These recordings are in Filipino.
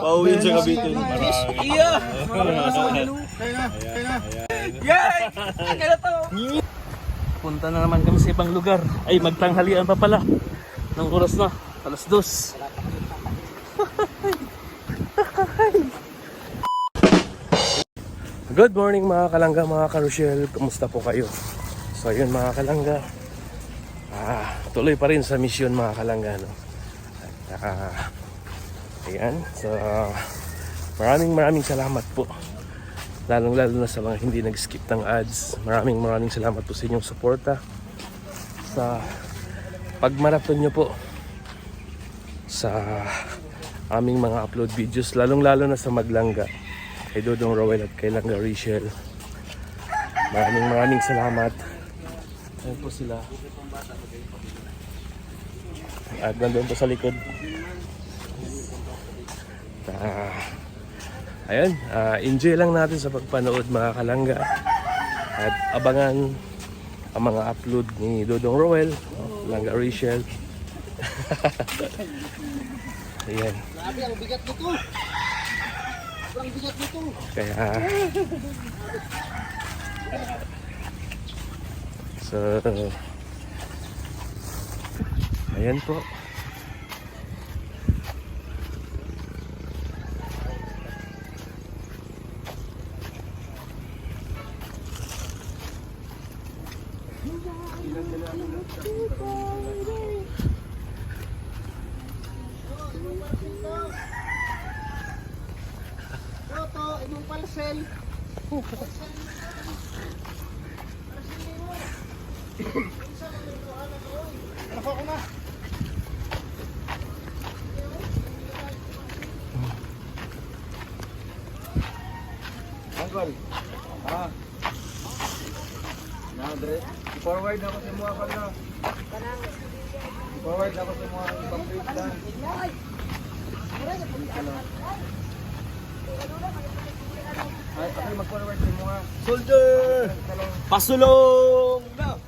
Pauwi sa Cavite. Iya! Yay! Punta na naman kami sa ibang lugar. Ay, magtanghalian pa pala. Nang oras na, 2:00. Good morning mga kalangga, mga karusyel. Kumusta po kayo? So yun mga kalangga, tuloy pa rin sa misyon mga kalangga, no? At, ayan, so maraming salamat po, lalong na sa mga hindi nag-skip ng ads. Maraming salamat po sa inyong suporta, sa pagmarathon nyo po sa aming mga upload videos, lalong na sa Maglangga, kay Dodong Roel at kay Langga Rachel. Maraming salamat. Ayan po sila. At nandun po sa likod. Ayan, enjoy lang natin sa pagpanood mga kalangga. At abangan ang mga upload ni Dodong Roel, Langga Rachel. Ayan. Grabe, ang bigat nito. Ang bigat nito. Kaya so ayan po. Toto, imong parcel. Ako na. Uncle, Andre, forward ako sa mga pala. Forward ako sa mga ibang page lang. Ay, ako mag-forward sa mga. Soldier! Pasulong na!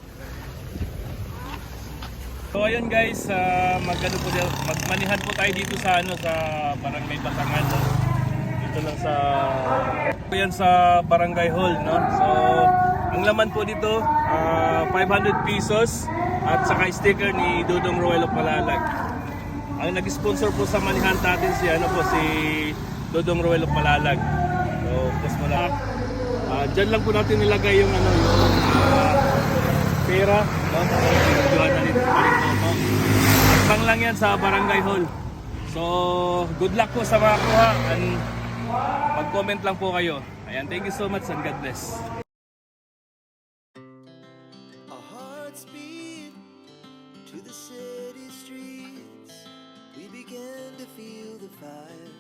So ayun guys, magmanihan po tayo dito sa sa Barangay Batangan, no? Dito lang sa Barangay Hall, no? So ang laman po dito, 500 pesos at saka sticker ni Dodong Roel of Malalag. Ang nag-sponsor po sa manihan natin si si Dodong Roel of Malalag. So plus mo lang. Diyan lang po natin nilagay yung yung pera, no? Pang lang yan sa Barangay Hall. So, good luck po sa mga kuha and mag-comment lang po kayo. Ayan, thank you so much and God bless. Our hearts beat to the city streets. We began to feel the fire.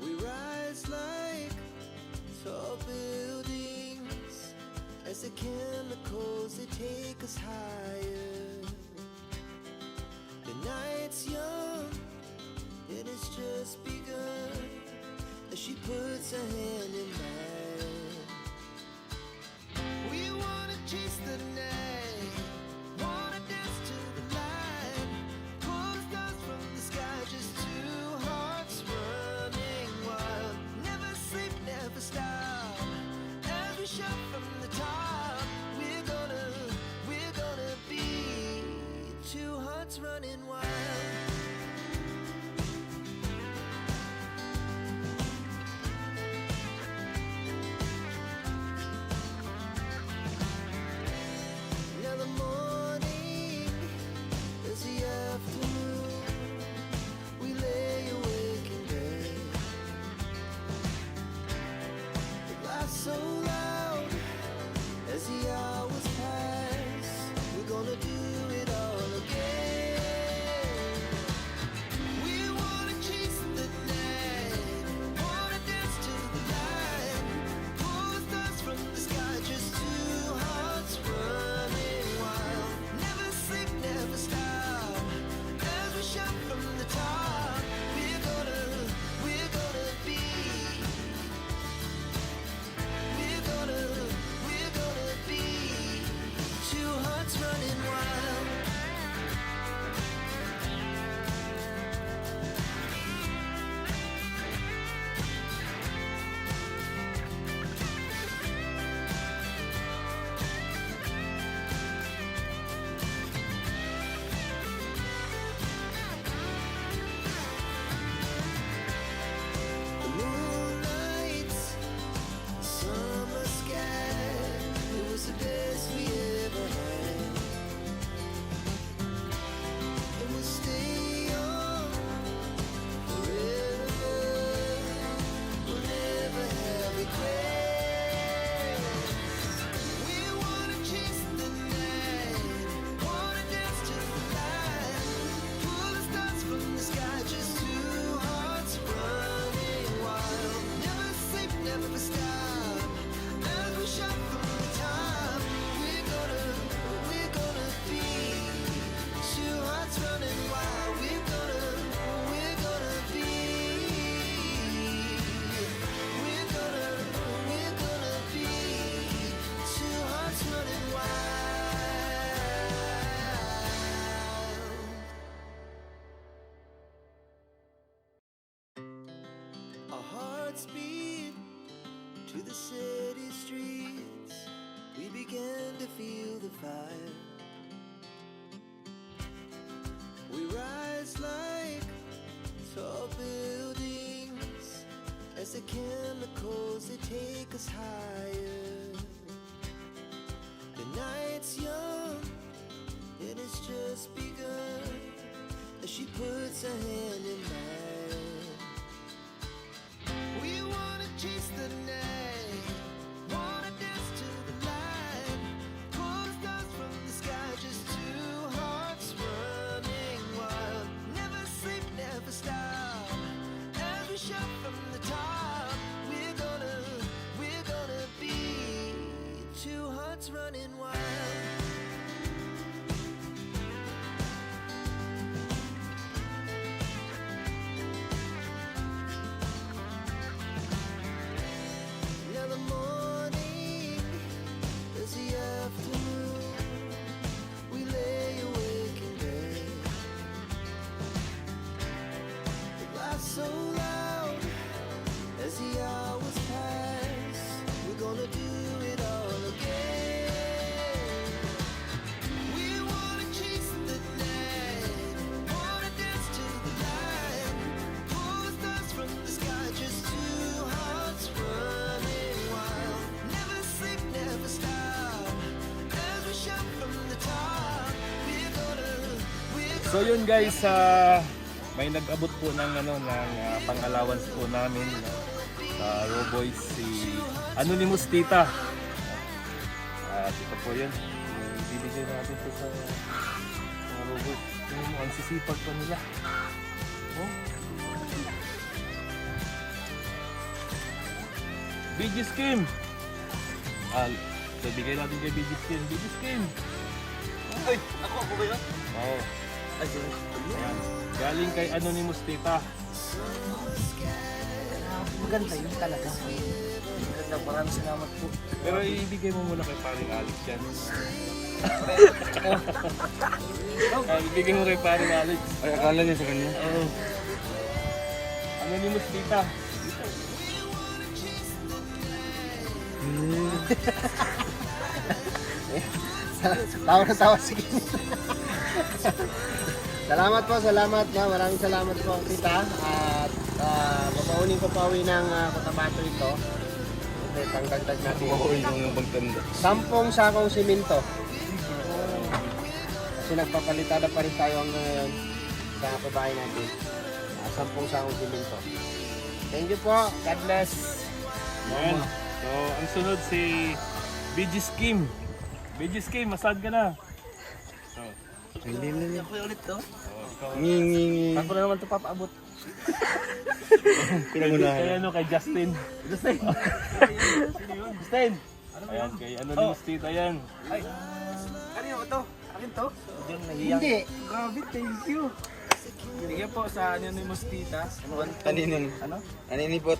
We rise like tall buildings as the chemicals they take us higher. The night's young, it has just begun as she puts her hand in mine. We wanna chase the night, wanna dance to the light, pull the stars from the sky, just two hearts running wild. Never sleep, never stop, as we shout from the top. We're gonna be two hearts running wild. Godspeed to the city streets. We began to feel the fire. We rise like tall buildings as the chemicals they take us higher. The night's young and it's just begun as she puts her hand in mine. We wanna chase the night, wanna dance to the light, pull the stars from the sky, just two hearts running wild. Never sleep, never stop, as we shout from the top. We're gonna be two hearts running wild. Now the morning is the afternoon. We lay awake in bed. The laughs so loud as the hours pass. We're gonna do it all again. We wanna chase the night, wanna dance to the light, pull the stars from the sky, just two hearts running wild. Never sleep, never stop, as we shout from the top. We're gonna So yun guys, may nag-abot po ng pang-allowance po namin sa Roboys, si Anonymous Tita. At ito po yun, ibibigay natin po sa mga Roboys. Tingnan mo, ang sisipag pa nila. Oh. BG Skim! Ibigay natin kay BG Skim. BG Skim! Ay, ako ba yun? Oo. Ayan. Galing kay Anonymous Tita. Maganda yun talaga. Maganda, maraming salamat po. Pero ibigay mo muna kay paring Alex yan. Ibigay mo kay paring Alex. Ay, akala niya sa kanya. Oo. Anonymous Tita. Tawa na tawa, sige. Salamat po, salamat. No? Maraming salamat po, tita. At papaunin ko pa uwi ng Cotabato ito. Okay, pangdagdag natin. Pauwi yung pagtanda. 10 sakong simento. Kasi nagpapalitada pa rin tayo ngayon sa kabahay natin. 10 sakong simento. Thank you po. God bless. Ayan. So, ang sunod si BG Skim. BG Skim, masad ka na. Ako ulit to. Ngingingi. Ako na naman ito papaabot. Kay kay Justin. Justin. Ayan, kay Anonymous Tita yan. Kanino ba to? Akin to? Hindi. Grabe, thank you. Bigyan po sa Anonymous Tita. Kanino? Ano? Aninipot.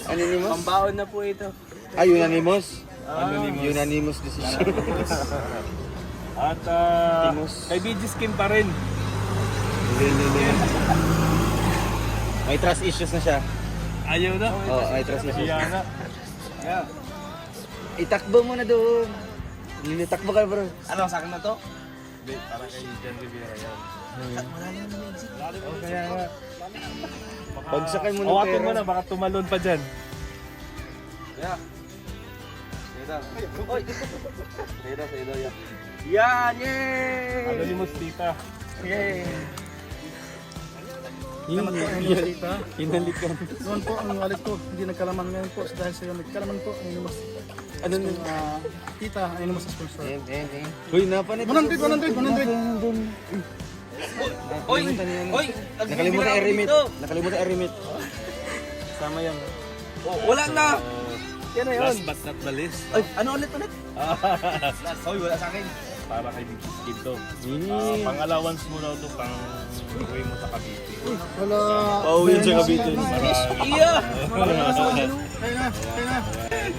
Anonymous? Pambaon na po ito. Ay, unanimous. Anonymous. Unanimous decision. At Timos. kay BG Skim pa rin. May trust issues na siya. Ayaw na. Oo, may trust issues. Kaya na. Yeah. Itakbo mo na doon. Takbo ka bro. Ano, sa akin na to? Hindi, para kay Jan Rivera yan. Oh, kaya nga. Pagsakay mo ng Hawakin pera. mo na, baka tumalon pa dyan. Yeah. Oy. Sayda, yeah. Yan! Yay! Anonymous Tita. Yay! Hinalikan. Noon po ang wallet ko, hindi nagkalaman ngayon po dahil sa nagkalaman po ay mas Ano nun? tita ay mas sponsor. Uy, napanit. 100. Oy! Nakalimutan i-remit. Nakalimutan i-remit. Sama yan. Wala na! Yan na yun. Last but not the least. Ay, ano ulit? Oy, wala sa akin. Para kay BG Skim to. Pang-allowance mo na ito, pang uwi mo sa Cavite. Wala. Pauwi sa Cavite. Iya! Kaya na.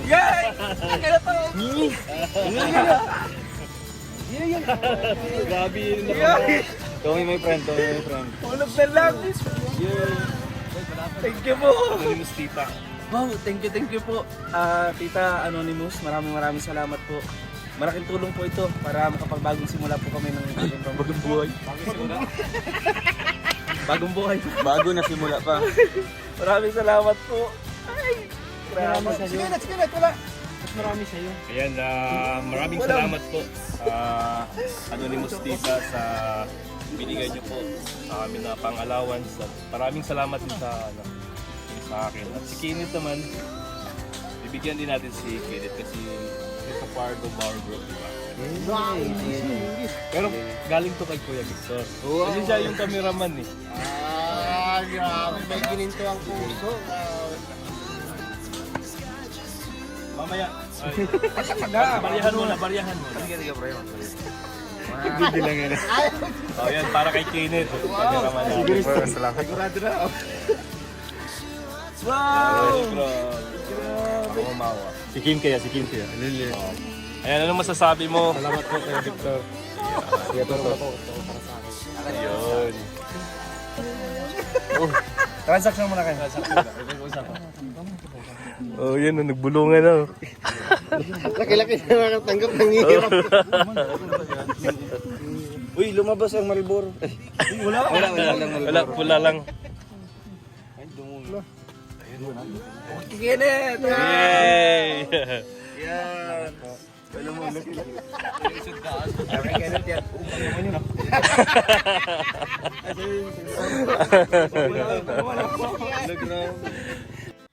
Yay! Kaya to! Grabe yun Yay! Tommy, my friend. Ulog na lang! Yeah. Thank you po. Anonymous Tita. Wow, thank you po. Tita Anonymous, maraming salamat po. Malaking tulong po ito para makapagbagong simula po kami ng bagong buhay. Bagong buhay. Bago na simula pa. Maraming salamat po. Ay, grabe. Sige na, wala. Mas marami sa'yo. Ayan, maraming salamat po Anonymous Tita sa binigay niyo po sa amin na pang-allowance at maraming salamat din sa sa akin. At si Kenneth naman, bibigyan din natin si Kenneth kasi he's a part of our group, diba? Wow! Pero galing to kay Kuya Victor. Kasi siya yung cameraman eh. Grabe. May gininto ang puso. Mamaya. Bariyahan mo na. Sige, bro. Hindi lang yan. Oh, yan, para kay Kenneth. Cameraman natin. Salamat. Sigurado na. Wow! Ako mamawa. Si Kim kaya. Ayan, ano masasabi mo? Salamat po kay Victor. Sige po. Ayun. Transaction muna kayo. Oh, yan, nagbulungan na. Laki-laki na nakatanggap ng hirap. Uy, lumabas ang Marlboro. Wala lang. Kenneth! Yay! Yan. Kenneth yan.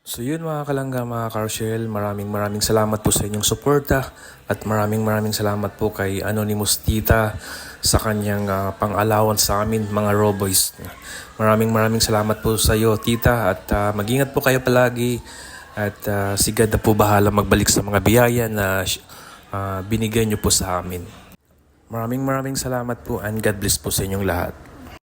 So yun mga kalangga, mga Carshell, maraming salamat po sa inyong suporta at maraming salamat po kay Anonymous Tita sa kanyang pang-allowance sa amin mga Roboys. Maraming salamat po sa iyo Tita at mag-ingat po kayo palagi at si God na po bahala magbalik sa mga biyaya na binigay niyo po sa amin. Maraming salamat po and God bless po sa inyong lahat.